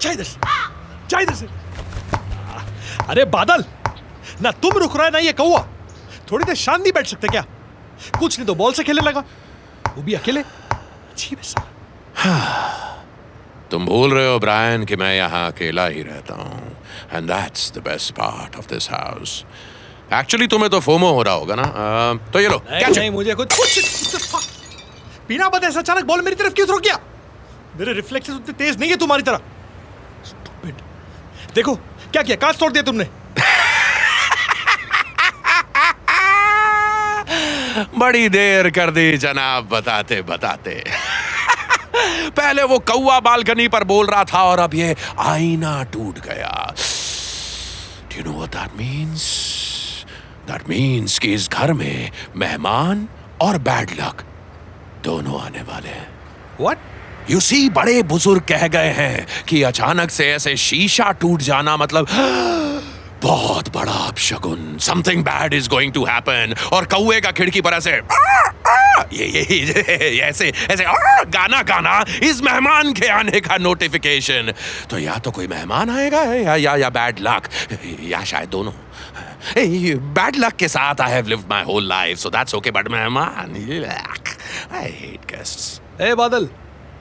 जा इधर से, जा इधर से। अरे बादल, ना तुम रुक रहा है ना ये कौवा। थोड़ी देर शांत नहीं बैठ सकते क्या? कुछ नहीं तो बॉल से खेलने लगा, वो भी अकेले। अजीब है साला। तुम भूल रहे हो ब्रायन कि मैं यहाँ अकेला ही रहता हूँ, and that's the best part of this house. Actually तुम्हें तो फोमो हो रहा होगा ना, तो ये लो। नहीं मुझे कुछ बिना बता ऐसा अचानक बॉल मेरी तरफ क्यों थ्रो किया? मेरे रिफ्लेक्सेस उतने तेज नहीं है तुम्हारी तरह। स्टूपिड। देखो क्या किया, कांच तोड़ दिया तुमने। बड़ी देर कर दी जनाब बताते बताते। पहले वो कौवा बालकनी पर बोल रहा था और अब ये आईना टूट गया। Do you know what that means? That means कि इस घर में मेहमान और बैड लक दोनों आने वाले हैं। What? You see, बड़े बुजुर्ग कह गए हैं कि अचानक से ऐसे शीशा टूट जाना मतलब बहुत बड़ा अपशगुन, something bad is going to happen. और कौवे का खिड़की पर ऐसे ये ऐसे ऐसे गाना गाना इस मेहमान के आने का नोटिफिकेशन। तो या तो कोई मेहमान आएगा या बैड लक, या शायद दोनों। बैड लक के साथ I have lived my whole life, so that's okay, but मेहमान आई हेट गेस्ट्स। ए बादल,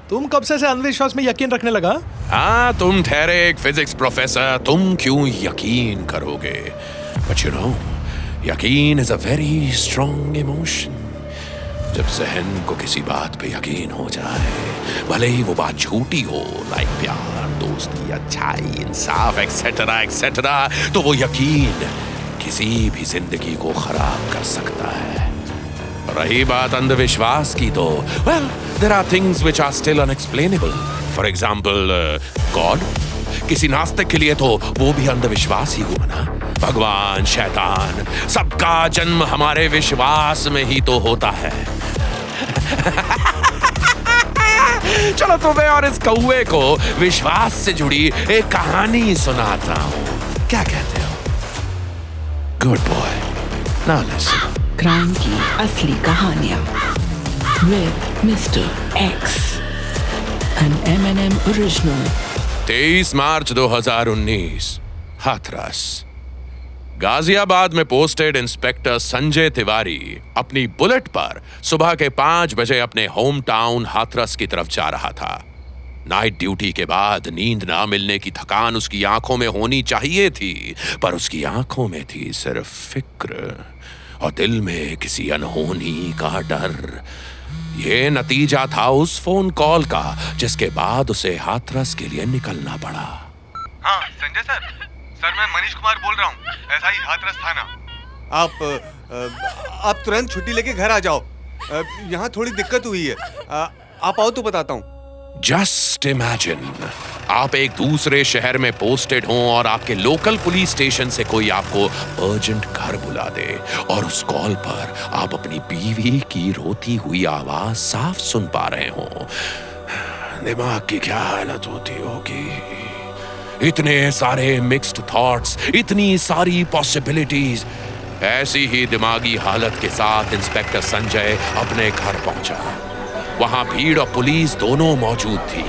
तुम कब से अंधविश्वास में यकीन रखने लगा? हाँ, तुम ठहरे एक फिजिक्स प्रोफेसर, तुम क्यों यकीन करोगे? बट यू नो, यकीन is a very strong emotion. जब जहन को किसी बात पे यकीन हो जाए, भले ही वो बात झूठी हो, लाइक प्यार, दोस्ती, अच्छाई, इंसाफ एक्सेट्रा एक्सेट्रा, तो वो यकीन किसी भी जिंदगी को खराब कर सकता है। रही बात अंधविश्वास की तो well, there are things which are still unexplainable. For example, God. किसी नास्तिक के लिए तो वो भी अंधविश्वास ही हुआ ना। भगवान, शैतान, सबका जन्म हमारे विश्वास में ही तो होता है। चलो तुम्हें और इस कौवे को विश्वास से जुड़ी एक कहानी सुनाता हूँ, क्या कहते हो? Good boy. Now listen. Crime की असली कहानियां with mister X, an M&M original. 23 मार्च 2019, हाथरस। गाजियाबाद में पोस्टेड इंस्पेक्टर संजय तिवारी अपनी बुलेट पर सुबह के 5 बजे अपने होम टाउन हाथरस की तरफ जा रहा था। नाइट ड्यूटी के बाद नींद ना मिलने की थकान उसकी आंखों में होनी चाहिए थी, पर उसकी आंखों में थी सिर्फ फिक्र और दिल में किसी अनहोनी का डर। ये नतीजा था उस फोन कॉल का जिसके बाद उसे हाथरस के लिए निकलना पड़ा। हाँ संजय सर, मैं मनीष कुमार बोल रहा हूँ, ऐसा ही हाथरस थाना। आप तुरंत छुट्टी लेके घर आ जाओ, यहाँ थोड़ी दिक्कत हुई है। आप आओ तो बताता हूँ। जस्ट इमेजिन, आप एक दूसरे शहर में पोस्टेड हों और आपके लोकल पुलिस स्टेशन से कोई आपको अर्जेंट घर बुला दे और उस कॉल पर आप अपनी बीवी की रोती हुई आवाज साफ सुन पा रहे हों। दिमाग की क्या हालत होती होगी? इतने सारे मिक्स्ड थॉट्स, इतनी सारी पॉसिबिलिटीज। ऐसी ही दिमागी हालत के साथ इंस्पेक्टर संजय अपने घर पहुंचा। वहां भीड़ और पुलिस दोनों मौजूद थी।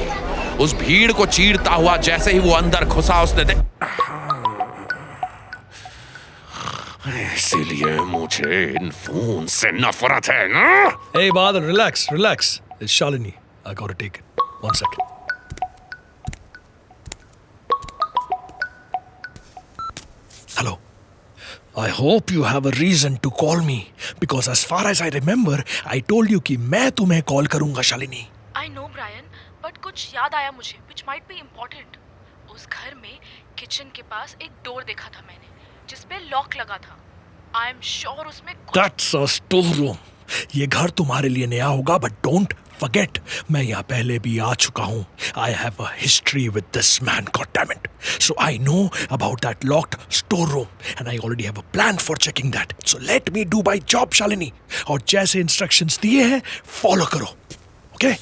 उस भीड़ को चीरता हुआ जैसे ही वो अंदर घुसा, उसने इसीलिए मुझे इन फोन से नफरत है ना। Hey Badal, relax. It's Shalini. I gotta take it. 1 second. Hello. I hope you have a reason to call me because as far as I remember, I told you कि मैं तुम्हें कॉल करूंगा Shalini. I know Brian, but कुछ याद आया मुझे, which might be important. उस घर में किचन के पास एक डोर देखा था मैंने, जिसपे लॉक लगा था। I am sure उसमें That's a storeroom. ये घर तुम्हारे लिए नया होगा, but don't forget, मैं यहाँ पहले भी आ चुका हूँ। I have a history with this man, goddammit. So I know about that locked storeroom, and I already have a plan for checking that. So let me do my job, Shalini. और जैसे instructions दिए हैं, follow करो, okay?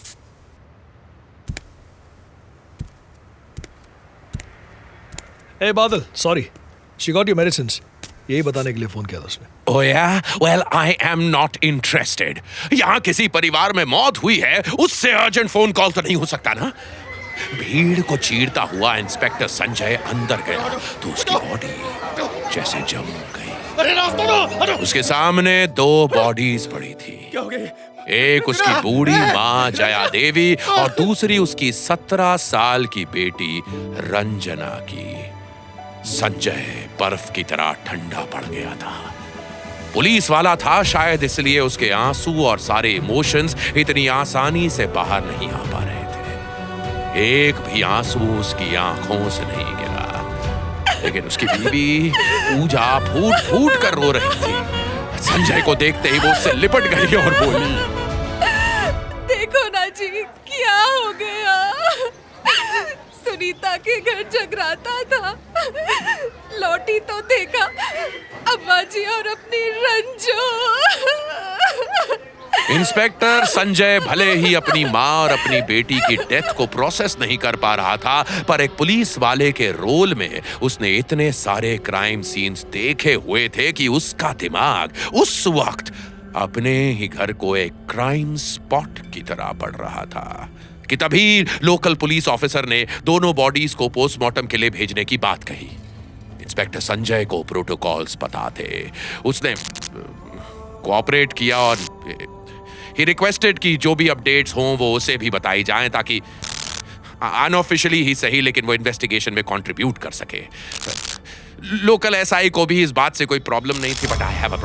Hey Badal, sorry. She got your medicines. यही बताने के लिए phone किया था उसने। Oh yeah? Well, I am not interested. यहाँ किसी परिवार में मौत हुई है, उससे अर्जेंट फोन कॉल तो नहीं हो सकता ना? भीड़ को चीरता हुआ इंस्पेक्टर संजय अंदर गया तो उसकी बॉडी जैसे जम गई। उसके सामने 2 बॉडीज पड़ी थी। एक उसकी बूढ़ी माँ जया देवी और दूसरी उसकी 17 साल की बेटी रंजना की। संजय बर्फ की तरह ठंडा पड़ गया था। पुलिस वाला था, शायद इसलिए उसके आंसू और सारे इमोशंस इतनी आसानी से बाहर नहीं आ पा रहे थे। एक भी आंसू उसकी आंखों से नहीं गिरा। लेकिन उसकी बीवी पूजा फूट फूट कर रो रही थी। संजय को देखते ही वो उससे लिपट गई और बोली, देखो ना जी, क्या हो गया? सुनीता के घर जगराता था, लौटी तो देखा अम्मा जी और अपनी रंजू। इंस्पेक्टर संजय भले ही अपनी माँ और अपनी बेटी की डेथ को प्रोसेस नहीं कर पा रहा था, पर एक पुलिस वाले के रोल में उसने इतने सारे क्राइम सीन्स देखे हुए थे कि उसका दिमाग उस वक्त अपने ही घर को एक क्राइम स्पॉट की तरह पड़ रहा था कि तभी लोकल पुलिस ऑफिसर ने दोनों बॉडीज को पोस्टमार्टम के लिए भेजने की बात कही। इंस्पेक्टर संजय को प्रोटोकॉल्स पता थे। उसने कोऑपरेट किया और ही रिक्वेस्टेड कि जो भी अपडेट्स हों वो उसे भी बताई जाएं ताकि अनऑफिशियली ही सही लेकिन वो इन्वेस्टिगेशन में कंट्रीब्यूट कर सके। लोकल एसआई को भी इस बात से कोई प्रॉब्लम नहीं थी, but I have a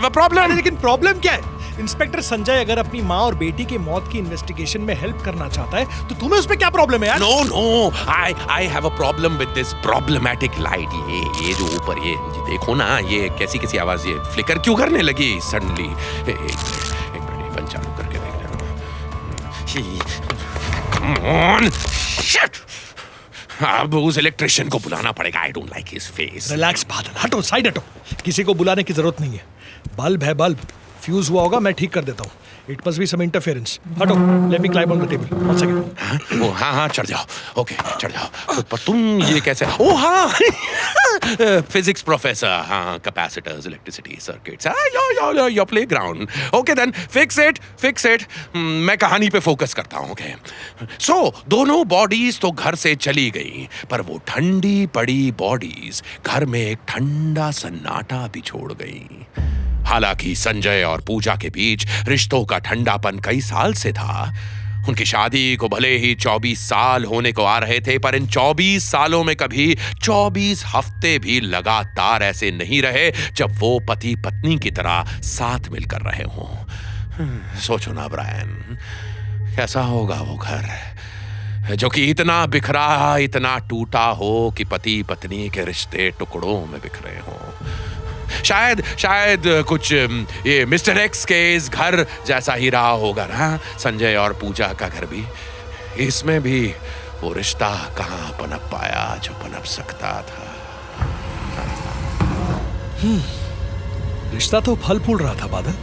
problem. लेकिन प्रॉब्लम क्या है? इंस्पेक्टर संजय अगर अपनी माँ और बेटी की मौत की इन्वेस्टिगेशन में हेल्प करना चाहता है तो तुम्हें उसमें क्या प्रॉब्लम है यार? No, I have a problem with this problematic light. ये जो ऊपर ये देखो ना, ये कैसी आवाज ये फ्लिकर क्यों करने लगी सडनली? एक मिनट बंद चालू करके देख लेना। Come on, shit! अब उस इलेक्ट्रिशियन को बुलाना पड़ेगा। I don't like his face. Relax बादल, हटो, साइड हटो। किसी को बुलाने की जरूरत नहीं है। बल्ब है बल्ब, फ्यूज हुआ होगा, मैं ठीक कर देता हूँ। It must be some interference. हटो, let me climb on the table. 1 second. हाँ, चढ़ जाओ। ओके, चढ़ जाओ। पर तुम ये कैसे? ओह हाँ, फिजिक्स प्रोफेसर। हाँ, capacitors, electricity, circuits. Your playground. Okay then, fix it. मैं कहानी पे फोकस करता हूँ। ओके, सो दोनों बॉडीज तो घर से चली गई, पर वो ठंडी पड़ी बॉडीज घर में एक ठंडा सन्नाटा भी छोड़ गई। हालांकि संजय और पूजा के बीच रिश्तों का ठंडापन कई साल से था। उनकी शादी को भले ही 24 साल होने को आ रहे थे, पर इन 24 सालों में कभी 24 हफ्ते भी लगातार ऐसे नहीं रहे जब वो पति पत्नी की तरह साथ मिलकर रहे हों। सोचो ना ब्रायन, कैसा होगा वो घर जो कि इतना बिखरा, इतना टूटा हो कि पति पत्नी के रिश्ते टुकड़ों में बिखरे हों। शायद कुछ ये मिस्टर एक्स के इस घर जैसा ही रहा होगा ना, संजय और पूजा का घर भी। इसमें भी वो रिश्ता कहां पनप पाया जो पनप सकता था। रिश्ता तो फल फूल रहा था बादल,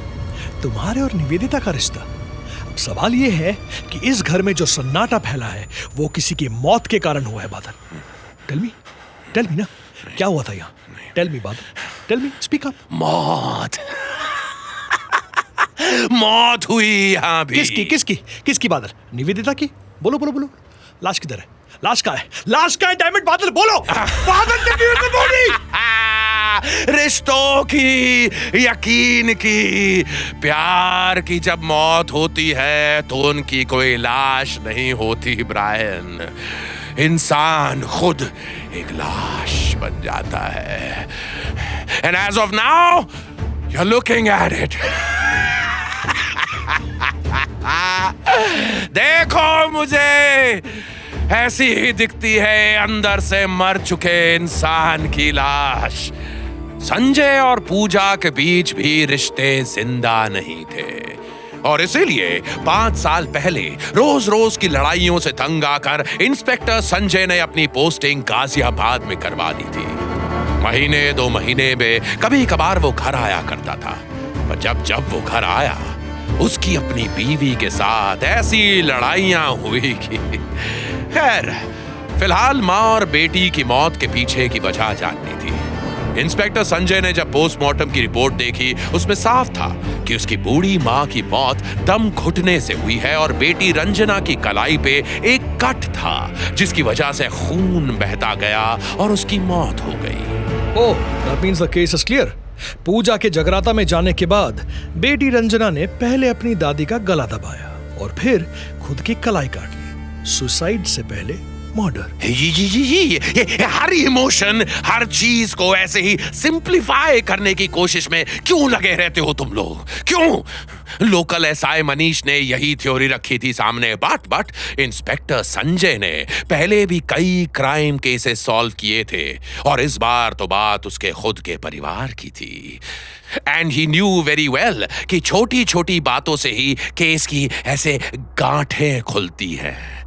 तुम्हारे और निवेदिता का रिश्ता। अब सवाल ये है कि इस घर में जो सन्नाटा फैला है वो किसी की मौत के कारण हुआ है बादल। टेल मी ना, क्या हुआ था यहाँ? टेल मी बादल, टेल मी, स्पीक अप। मौत हुई यहाँ भी। किसकी बादल? निवेदिता की? बोलो। लाश किधर है? लाश का है डैम इट बादल, बोलो। बादल रिश्तों की, यकीन की, प्यार की जब मौत होती है तो उनकी कोई लाश नहीं होती ब्रायन। इंसान खुद एक लाश बन जाता है। And as of now, you're looking at it. देखो मुझे, ऐसी ही दिखती है अंदर से मर चुके इंसान की लाश। संजय और पूजा के बीच भी रिश्ते जिंदा नहीं थे और इसीलिए 5 साल पहले रोज रोज की लड़ाइयों से तंग आकर इंस्पेक्टर संजय ने अपनी पोस्टिंग गाजियाबाद में करवा दी थी। महीने 2 महीने में कभी कभार वो घर आया करता था, पर जब वो घर आया उसकी अपनी बीवी के साथ ऐसी लड़ाइयां हुई कि खैर फिलहाल माँ और बेटी की मौत के पीछे की वजह जाननी थी। इंस्पेक्टर संजय ने जब पोस्टमार्टम की रिपोर्ट देखी, उसमें साफ था कि उसकी बूढ़ी मां की मौत दम घुटने से हुई है और बेटी रंजना की कलाई पे एक कट था जिसकी वजह से खून बहता गया और उसकी मौत हो गई। Oh, that means the case is clear. Pooja के जगराता में जाने के बाद बेटी रंजना ने पहले अपनी दादी का गला दबाया और फिर खुद की कलाई काट ली। सुसाइड से पहले मर्डर। ये हर इमोशन, हर चीज को ऐसे ही सिंप्लीफाई करने की कोशिश में क्यों लगे रहते हो तुम लोग? क्यों? लोकल एसआई मनीष ने यही थ्योरी रखी थी सामने, बट इंस्पेक्टर संजय ने पहले भी कई क्राइम केसेस सॉल्व किए थे और इस बार तो बात उसके खुद के परिवार की थी। And he new very well कि छोटी छोटी बातों से ही केस की ऐसे गांठें खुलती हैं।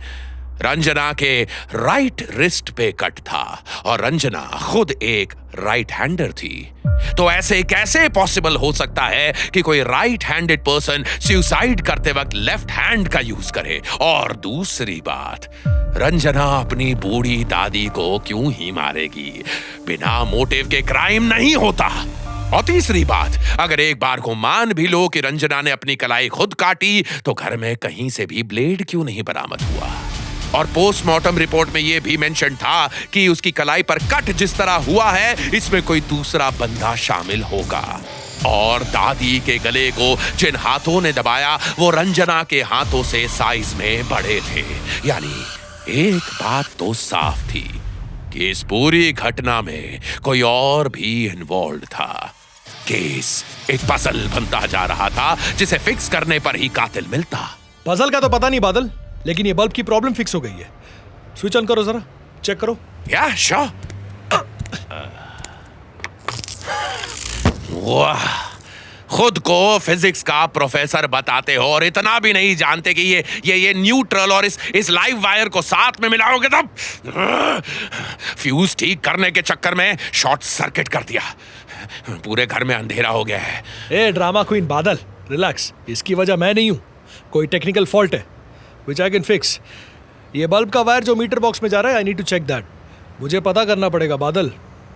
रंजना के राइट रिस्ट पे कट था और रंजना खुद एक राइट हैंडर थी, तो ऐसे कैसे पॉसिबल हो सकता है कि कोई राइट हैंडेड पर्सन सुसाइड करते वक्त लेफ्ट हैंड का यूज करे? और दूसरी बात, रंजना अपनी बूढ़ी दादी को क्यों ही मारेगी? बिना मोटिव के क्राइम नहीं होता। और तीसरी बात, अगर एक बार को मान भी लो कि रंजना ने अपनी कलाई खुद काटी, तो घर में कहीं से भी ब्लेड क्यों नहीं बरामद हुआ? और पोस्टमार्टम रिपोर्ट में यह भी मेंशन था कि उसकी कलाई पर कट जिस तरह हुआ है, इसमें कोई दूसरा बंदा शामिल होगा। और दादी के गले को जिन हाथों ने दबाया वो रंजना के हाथों से साइज में बड़े थे। यानी एक बात तो साफ थी कि इस पूरी घटना में कोई और भी इन्वॉल्व था। केस एक पजल बनता जा रहा था जिसे फिक्स करने पर ही कातिल मिलता। पजल का तो पता नहीं बादल, लेकिन ये बल्ब की प्रॉब्लम फिक्स हो गई है। स्विच ऑन करो, जरा चेक करो। या श्योर। वाह, खुद को फिजिक्स का प्रोफेसर बताते हो और इतना भी नहीं जानते कि ये न्यूट्रल और इस लाइव वायर को साथ में मिलाओगे तब। फ्यूज ठीक करने के चक्कर में शॉर्ट सर्किट कर दिया, पूरे घर में अंधेरा हो गया है। ए ड्रामा क्वीन बादल, रिलैक्स। इसकी वजह मैं नहीं हूं, कोई टेक्निकल फॉल्ट है which I can fix। ये बल्ब का वायर जो मीटर बॉक्स में जा रहा है, I need to check that। मुझे पता करना पड़ेगा बादल,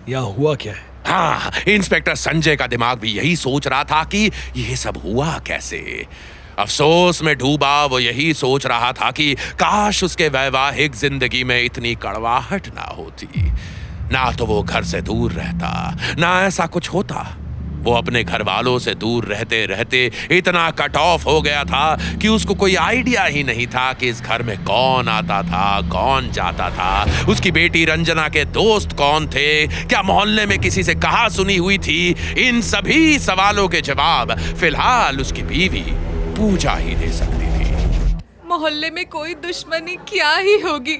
यहाँ हुआ क्या है। हाँ, इंस्पेक्टर संजय का दिमाग भी यही सोच रहा था कि ये सब हुआ कैसे। अफसोस में डूबा वो यही सोच रहा था कि काश उसके वैवाहिक जिंदगी में इतनी कड़वाहट ना होती, ना तो वो घर से दूर रहता, ना ऐसा कुछ होता। वो अपने घर वालों से दूर रहते रहते इतना कट ऑफ हो गया था कि उसको कोई आइडिया ही नहीं था कि इस घर में कौन आता था, कौन जाता था, उसकी बेटी रंजना के दोस्त कौन थे, क्या मोहल्ले में किसी से कहा सुनी हुई थी। इन सभी सवालों के जवाब फिलहाल उसकी बीवी पूजा ही दे सकती थी। मोहल्ले में कोई दुश्मनी क्या ही होगी,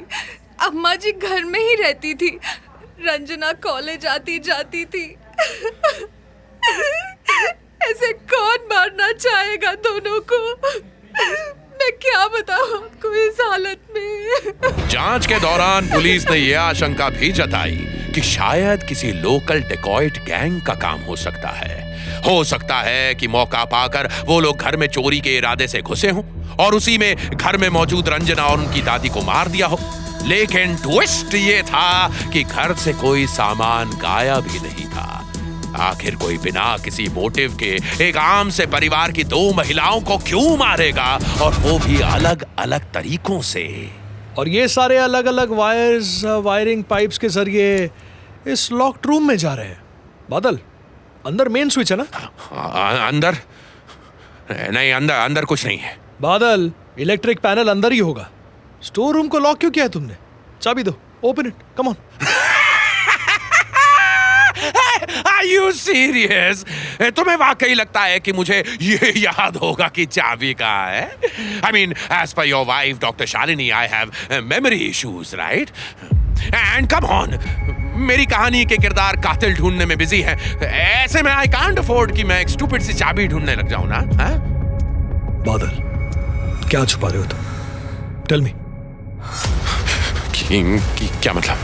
अम्मा जी घर में ही रहती थी, रंजना कॉलेज आती जाती थी। ऐसे कौन मारना चाहेगा दोनों को? मैं क्या बताऊं आपको इस हालत में। जांच के दौरान पुलिस ने यह आशंका भी जताई कि शायद किसी लोकल डेकॉइट गैंग का काम हो सकता है। हो सकता है कि मौका पाकर वो लोग घर में चोरी के इरादे से घुसे हों और उसी में घर में मौजूद रंजना और उनकी दादी को मार दिया हो। लेकिन ट्विस्ट ये था कि घर से कोई सामान गायब ही नहीं था। आखिर कोई बिना किसी मोटिव के एक आम से परिवार की 2 महिलाओं को क्यों मारेगा, और वो भी अलग अलग तरीकों से। और ये सारे अलग अलग वायरिंग पाइप्स के जरिए इस लॉक्ड रूम में जा रहे हैं। बादल, अंदर मेन स्विच है ना? अंदर नहीं, अंदर कुछ नहीं है। बादल, इलेक्ट्रिक पैनल अंदर ही होगा। स्टोर रूम को लॉक क्यों किया है तुमने? चाबी दो, open it, come on. Are you serious? तुम्हें वाकई लगता है कि मुझे ये याद होगा कि चाबी कहाँ है? I mean, as per your wife, Dr. Shalini, I have memory issues, right? And come on, मेरी कहानी के किरदार कातिल ढूंढने में बिजी है। ऐसे में I can't afford कि मैं एक स्टूपिड सी चाबी ढूंढने लग जाऊं ना। हाँ? बादल, क्या छुपा रहे हो तुम? Tell me। क्या मतलब?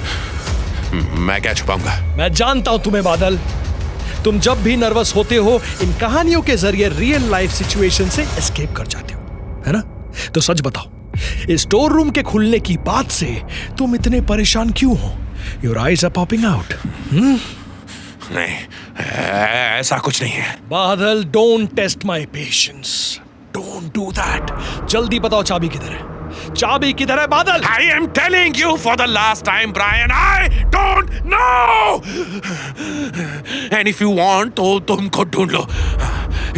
मैं क्या छुपाऊंगा? मैं जानता हूं तुम्हें बादल। तुम जब भी नर्वस होते हो इन कहानियों के जरिए रियल लाइफ सिचुएशन से एस्केप कर जाते हो, है ना? तो सच बताओ, इस स्टोर रूम के खुलने की बात से तुम इतने परेशान क्यों हो? Your eyes are popping out. नहीं, ऐसा कुछ नहीं है। Badal, don't test my patience, don't do that. जल्दी बताओ चाबी किधर है, चाबी किधर है बादल? I am telling you for the last time, Brian, I don't know. And if you want, तो तुम खुद ढूंढ लो,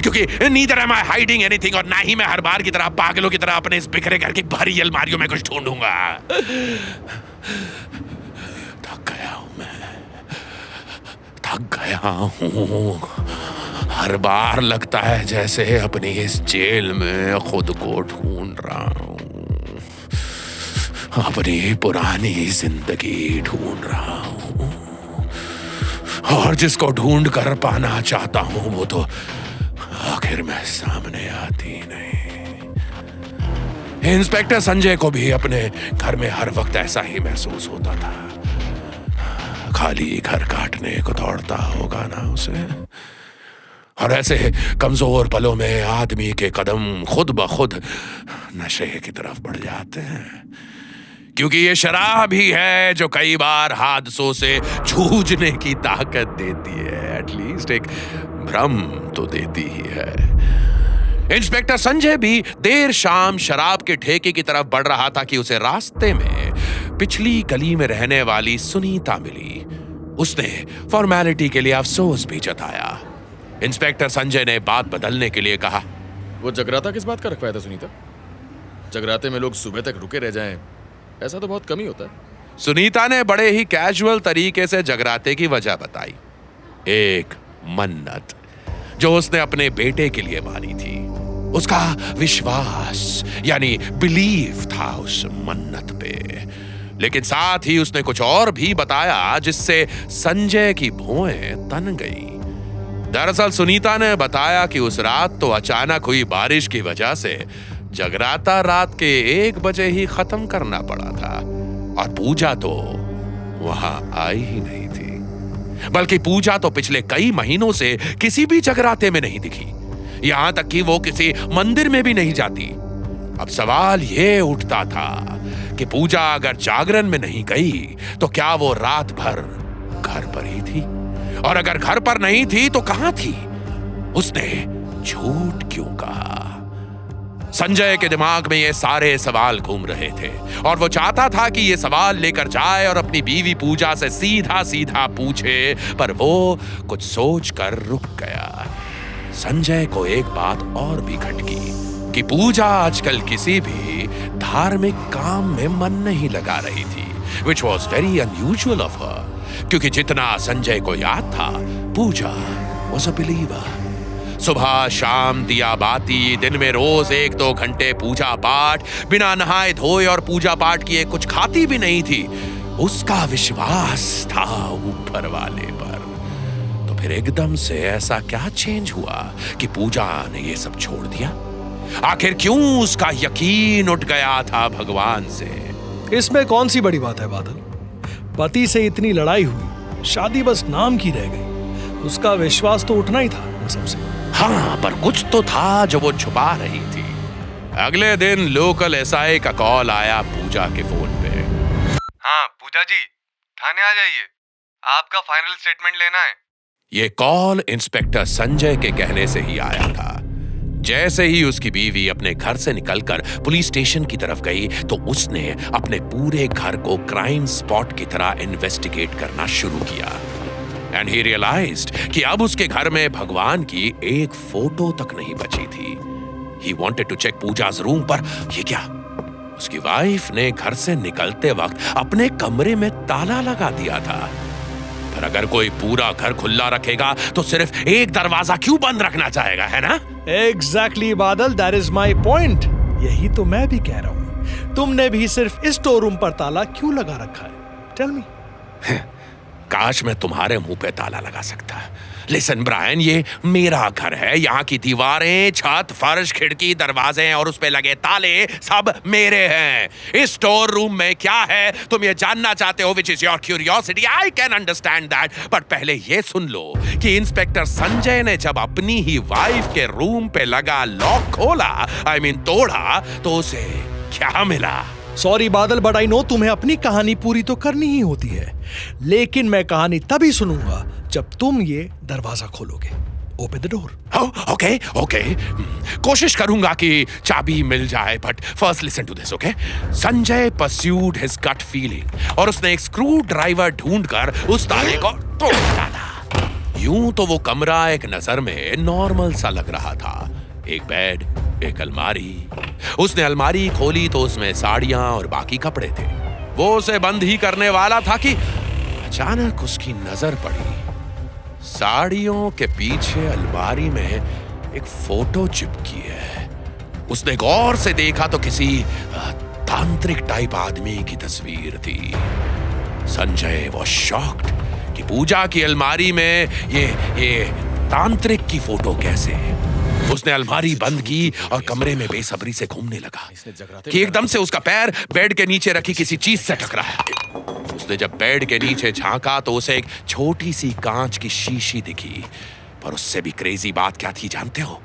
क्योंकि neither am I hiding anything, और ना ही मैं हर बार की तरह पागलों की तरह अपने इस बिखरे घर की भारी अलमारियों में कुछ ढूंढूंगा। थक गया हूं मैं, थक गया हूं। हर बार लगता है जैसे अपनी इस जेल में खुद को ढूंढ रहा हूं, अपनी पुरानी जिंदगी ढूंढ रहा हूं, और जिसको ढूंढ कर पाना चाहता हूं वो तो आखिर में सामने आती नहीं। इंस्पेक्टर संजय को भी अपने घर में हर वक्त ऐसा ही महसूस होता था। खाली घर काटने को दौड़ता होगा ना उसे। और ऐसे कमजोर पलों में आदमी के कदम खुद ब खुद नशे की तरफ बढ़ जाते हैं, क्योंकि ये शराब ही है जो कई बार हादसों से जूझने की ताकत देती है, एटलीस्ट एक भ्रम तो देती ही है। इंस्पेक्टर संजय भी देर शाम शराब के ठेके की तरफ बढ़ रहा था कि उसे रास्ते में पिछली गली में रहने वाली सुनीता मिली। उसने फॉर्मेलिटी के लिए अफसोस भी जताया। इंस्पेक्टर संजय ने बात बदलने के लिए कहा, वो जगराता किस बात का रखवाया था सुनीता? जगराते में लोग सुबह तक रुके रह जाएं, ऐसा तो बहुत कम ही होता है। सुनीता ने बड़े ही कैजुअल तरीके से जगराते की वजह बताई। एक मन्नत जो उसने अपने बेटे के लिए मानी थी, उसका विश्वास यानी बिलीव था उस मन्नत पे। लेकिन साथ ही उसने कुछ और भी बताया जिससे संजय की भौहें तन गई। दरअसल सुनीता ने बताया कि उस रात तो अचानक हुई बारिश की वजह से जगराता रात के 1 बजे ही खत्म करना पड़ा था, और पूजा तो वहां आई ही नहीं थी। बल्कि पूजा तो पिछले कई महीनों से किसी भी जगराते में नहीं दिखी, यहां तक कि वो किसी मंदिर में भी नहीं जाती। अब सवाल ये उठता था कि पूजा अगर जागरण में नहीं गई तो क्या वो रात भर घर पर ही थी, और अगर घर पर नहीं थी तो कहां थी? उसने झूठ क्यों कहा? संजय के दिमाग में ये सारे सवाल घूम रहे थे, और वो चाहता था कि ये सवाल लेकर जाए और अपनी बीवी पूजा से सीधा सीधा पूछे, पर वो कुछ सोच कर रुक गया। संजय को एक बात और भी खटकी कि पूजा आजकल किसी भी धार्मिक काम में मन नहीं लगा रही थी, which was very unusual of her, क्योंकि जितना संजय को याद था, पूजा was a believer। सुबह शाम दिया बाती, दिन में रोज 1-2 घंटे पूजा पाठ, बिना नहाए धोए और पूजा पाठ किए कुछ खाती भी नहीं थी। उसका विश्वास था ऊपर वाले पर। तो फिर एकदम से ऐसा क्या चेंज हुआ कि पूजा ने ये सब छोड़ दिया? आखिर क्यों उसका यकीन उठ गया था भगवान से? इसमें कौन सी बड़ी बात है बादल? पति से इतनी लड़ाई हुई, शादी बस नाम की रह गई, उसका विश्वास तो उठना ही था सबसे। हाँ, पर कुछ तो था जो वो छुपा रही थी। अगले दिन लोकल एसआई का कॉल आया पूजा के फोन पे। हाँ पूजा जी, थाने आ जाइए, आपका फाइनल स्टेटमेंट लेना है। ये कॉल इंस्पेक्टर संजय के कहने से ही आया था। जैसे ही उसकी बीवी अपने घर से निकलकर पुलिस स्टेशन की तरफ गई तो उसने अपने पूरे घर को क्राइम स्पॉट की तरह इन्वेस्टिगेट करना शुरू किया। एंड ही रियलाइज्ड कि अब उसके घर में भगवान की एक फोटो तक नहीं बची थी। ही वांटेड टू चेक पूजा's रूम, पर ये क्या? उसकी वाइफ ने घर से निकलते वक्त अपने कमरे में ताला लगा दिया था। पर अगर कोई पूरा घर खुला रखेगा तो सिर्फ एक दरवाजा क्यों बंद रखना चाहेगा, है ना? एग्जैक्टली बादल, दैट इज माई पॉइंट। यही तो मैं भी कह रहा हूं। तुमने भी सिर्फ इस स्टोर रूम पर ताला क्यों लगा रखा है? Tell me. काश मैं तुम्हारे मुंह पे ताला लगा सकता। लिसन ब्रायन, ये मेरा घर है। यहाँ की दीवारें, छत, फर्श, खिड़की, दरवाजे और उस पे लगे ताले सब मेरे हैं। इस स्टोर रूम में क्या है तुम ये जानना चाहते हो, which is your curiosity. I can understand that, but पहले ये सुन लो कि इंस्पेक्टर संजय ने जब अपनी ही वाइफ के रूम पे लगा लॉक खोला, आई मीन तोड़ा, तो उसे क्या मिला? सॉरी बादल, बट आई नो तुम्हें अपनी कहानी पूरी तो करनी ही होती है, लेकिन मैं कहानी तभी सुनूंगा जब तुम ये दरवाजा खोलोगे। Open the door. Okay okay, कोशिश करूंगा कि चाबी मिल जाए, but first listen to this, okay? Sanjay pursued his gut feeling और उसने एक स्क्रू ड्राइवर ढूंढकर उस ताले को तोड़ डाला। यूं तो वो कमरा एक नजर में नॉर्मल सा लग रहा था। एक बेड, एक अलमारी। उसने अलमारी खोली तो उसमें साड़ियां और बाकी कपड़े थे। वो उसे बंद ही करने वाला था कि अचानक उसकी नजर पड़ी। साड़ियों के पीछे अलमारी में एक फोटो चिपकी है। उसने गौर से देखा तो किसी तांत्रिक टाइप आदमी की तस्वीर थी। संजय वॉज शॉक्ड कि पूजा की अलमारी में ये तांत्रिक की फोटो कैसे? उसने अलमारी बंद की और कमरे में बेसब्री से घूमने लगा कि एकदम से उसका पैर बेड के नीचे रखी किसी चीज से टकराया। उसने जब बेड के नीचे झांका तो उसे एक छोटी सी कांच की शीशी दिखी। पर उससे भी क्रेजी बात क्या थी जानते हो?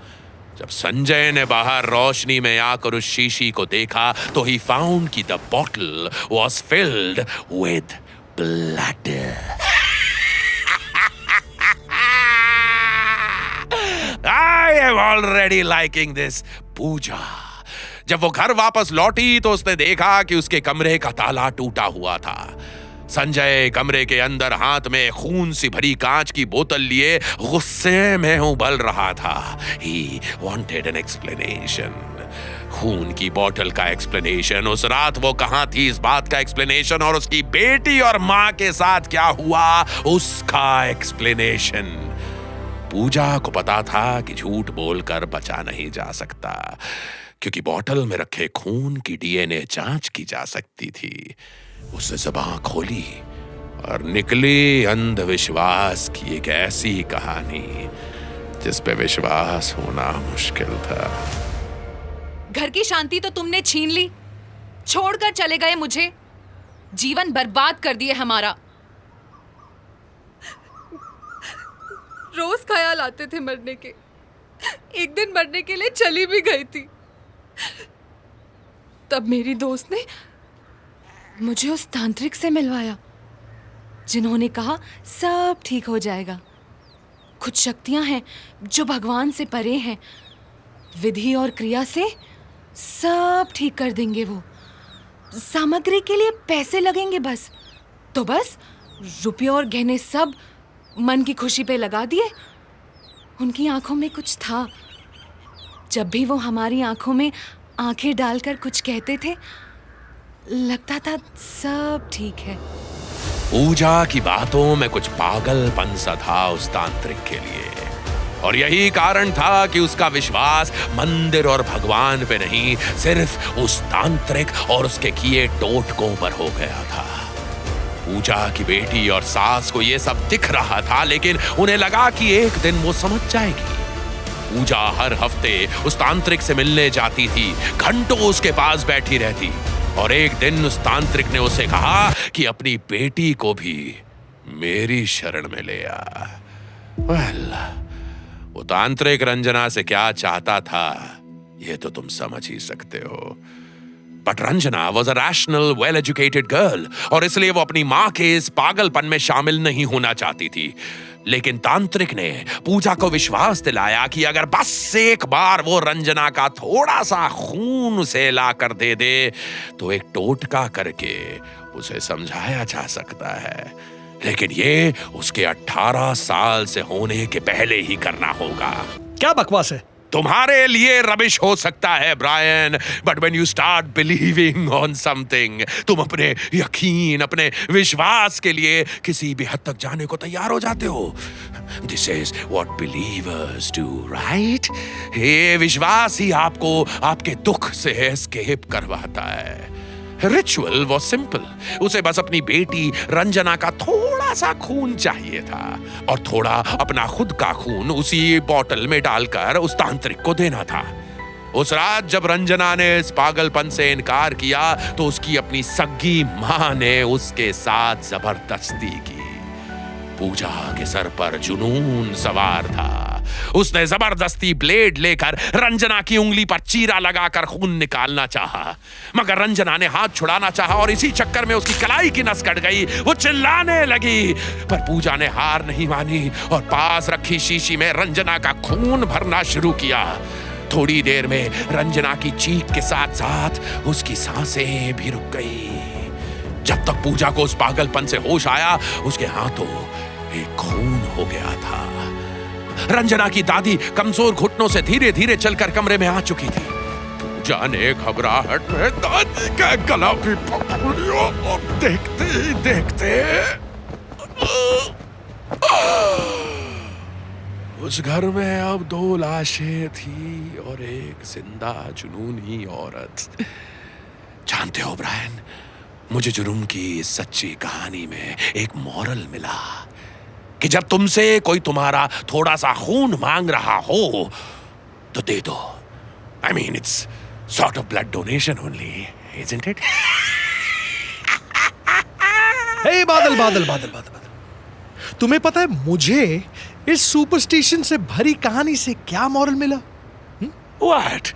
जब संजय ने बाहर रोशनी में आकर उस शीशी को देखा तो ही फाउंड कि the bottle was filled with blood. I am already liking this, पूजा। जब वो घर वापस लौटी तो उसने देखा कि उसके कमरे का ताला टूटा हुआ था। संजय कमरे के अंदर हाथ में खून से भरी कांच की बोतल लिए गुस्से में उबल रहा था। He wanted an explanation. खून की बोतल का एक्सप्लेनेशन, उस रात वो कहां थी इस बात का एक्सप्लेनेशन, और उसकी बेटी और मां के साथ क्या हुआ उसका एक्सप्लेनेशन। पूजा को पता था कि झूठ बोलकर बचा नहीं जा सकता, क्योंकि बोतल में रखे खून की डीएनए जांच की जा सकती थी। उसने ज़बान खोली और निकली अंधविश्वास की एक ऐसी कहानी जिस पे विश्वास होना मुश्किल था। घर की शांति तो तुमने छीन ली, छोड़कर चले गए मुझे, जीवन बर्बाद कर दिए हमारा। रोज ख्याल आते थे मरने के, एक दिन मरने के लिए चली भी गई थी। तब मेरी दोस्त ने मुझे उस तांत्रिक से मिलवाया, जिन्होंने कहा सब ठीक हो जाएगा। कुछ शक्तियां हैं जो भगवान से परे हैं, विधि और क्रिया से सब ठीक कर देंगे। वो सामग्री के लिए पैसे लगेंगे बस, तो बस रुपये और गहने सब मन की खुशी पे लगा दिए। उनकी आंखों में कुछ था। जब भी वो हमारी आंखों में आंखें डालकर कुछ कहते थे, लगता था सब ठीक है। पूजा की बातों में कुछ पागलपन सा था उस तांत्रिक के लिए, और यही कारण था कि उसका विश्वास मंदिर और भगवान पे नहीं, सिर्फ उस तांत्रिक और उसके किए टोटकों पर हो गया था। पूजा की बेटी और सास को ये सब दिख रहा था, लेकिन उन्हें लगा कि एक दिन वो समझ जाएगी। पूजा हर हफ्ते उस तांत्रिक से मिलने जाती थी, घंटों उसके पास बैठी रहती, और एक दिन उस तांत्रिक ने उसे कहा कि अपनी बेटी को भी मेरी शरण में ले आ। वो तांत्रिक रंजना से क्या चाहता था ये तो तुम समझ ही सकते हो। But Ranjana was a rational, well educated girl, और इसलिए वो अपनी मां के इस पागलपन में शामिल नहीं होना चाहती थी। लेकिन तांत्रिक ने पूजा को विश्वास दिलाया कि अगर बस एक बार वो रंजना का थोड़ा सा खून उसे ला कर दे दे तो एक टोटका करके उसे समझाया जा सकता है। लेकिन ये उसके 18 साल से होने के पहले ही करना होगा। क्या बकवास है? तुम्हारे लिए रबिश हो सकता है Brian, but when you start believing on something, तुम अपने यकीन, अपने विश्वास के लिए किसी भी हद तक जाने को तैयार हो जाते हो। This is what believers do, right? ये विश्वास ही आपको आपके दुख से एस्केप करवाता है। Ritual was simple. उसे बस अपनी बेटी रंजना का थोड़ा सा खून चाहिए था, और थोड़ा अपना खुद का खून उसी बोतल में डालकर उस तांत्रिक को देना था। उस रात जब रंजना ने इस पागलपन से इनकार किया तो उसकी अपनी सग्गी मां ने उसके साथ जबरदस्ती की। पूजा के सर पर जुनून सवार था। उसने जबरदस्ती ब्लेड लेकर रंजना की उंगली पर चीरा लगाकर खून निकालना चाहा, मगर रंजना ने हाथ छुड़ाना चाहा और इसी चक्कर में उसकी कलाई की नस कट गई। वो चिल्लाने लगी, पर पूजा ने हार नहीं मानी और पास रखी शीशी में रंजना का खून भरना शुरू किया। थोड़ी देर में रंजना की चीख के साथ साथ उसकी सांसें भी रुक गई। जब तक पूजा को उस पागलपन से होश आया, उसके हाथों एक खून हो गया था। रंजना की दादी कमजोर घुटनों से धीरे धीरे चलकर कमरे में आ चुकी थी। पूजा ने घबराहट में दादी का गला भी पकड़ लिया और देखते ही देखते उस घर में अब 2 लाशें थी और एक जिंदा जुनूनी औरत। जानते हो ब्रायन, मुझे जुर्म की इस सच्ची कहानी में एक मॉरल मिला कि जब तुमसे कोई तुम्हारा थोड़ा सा खून मांग रहा हो तो दे दो। I mean, it's sort of blood donation only, isn't it? हे बादल बादल बादल बादल, तुम्हें पता है मुझे इस सुपरस्टिशन से भरी कहानी से क्या मॉरल मिला? What?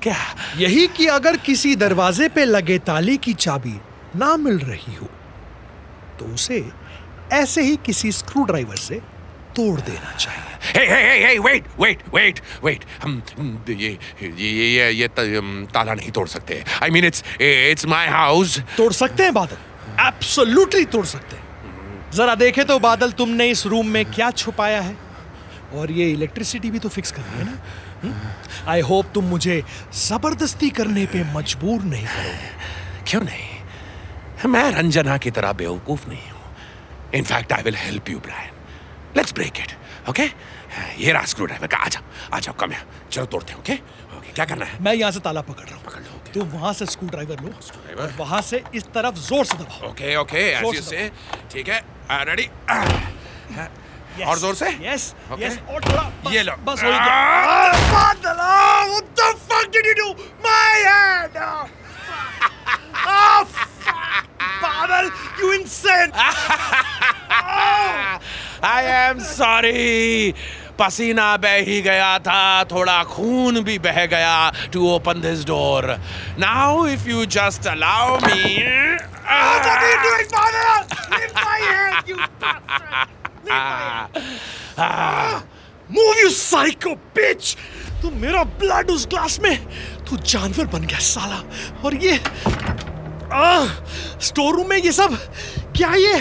क्या? यही कि अगर किसी दरवाजे पे लगे ताले की चाबी ना मिल रही हो तो उसे ऐसे ही किसी स्क्रू ड्राइवर से तोड़ देना चाहिए। Hey, wait. हम ये ताला नहीं तोड़ सकते। I mean, it's my house. तोड़ सकते हैं बादल, एब्सोल्युटली तोड़ सकते हैं। जरा देखे तो बादल, तुमने इस रूम में क्या छुपाया है, और ये इलेक्ट्रिसिटी भी तो फिक्स करनी है ना। आई होप तुम मुझे जबरदस्ती करने पे मजबूर नहीं करोगे। क्यों नहीं? मैं रंजना की तरह बेवकूफ नहीं हूं। In fact I will help you Brian. Let's break it, okay? ये रहा स्क्रू ड्राइवर का। आ जाओ कम है, चलो तोड़ते हैं। ओके, क्या करना है? मैं यहाँ से ताला पकड़ रहा हूँ, पकड़ लो। तुम वहां से स्क्रू ड्राइवर लो और वहां से इस तरफ जोर से दबाओ। ओके, एज यू से। ठीक है, रेडी? और जोर से? Yes, Okay. यस, और थोड़ा। ये लो। बस हो गया। बादल, what the fuck did you do? My hand! Oh, fuck! बादल, you insane! I am sorry. पसीना बह ही गया था, थोड़ा खून भी बह गया to open this door. Now if you just allow me. What are you doing, Father? Leave my hand, you bastard! Leave my hand! Move, you psycho bitch! तू मेरा ब्लड उस ग्लास में, तू जानवर बन गया साला। और ये स्टोर रूम में ये सब क्या? ये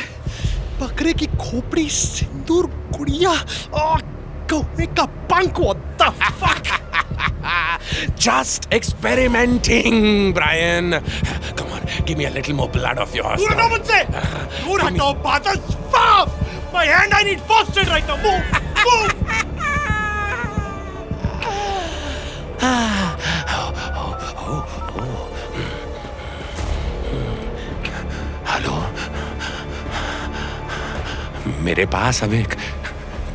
बकरे की खोपड़ी, सिंदूर, गुड़िया, कौवे का पंख। What the fuck? Just experimenting, Brian. Come on, give me a little more blood of yours. दूर हटो मुझसे! दूर हटो बादल! Stop! My hand, I need first aid right now. Move! Hello, मेरे पास अब एक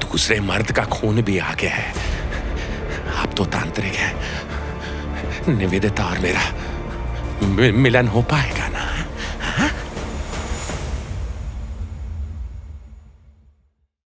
दूसरे मर्द का खून भी आ गया है। अब तो तांत्रिक है, निवेदिता और मेरा मिलन हो पाएगा।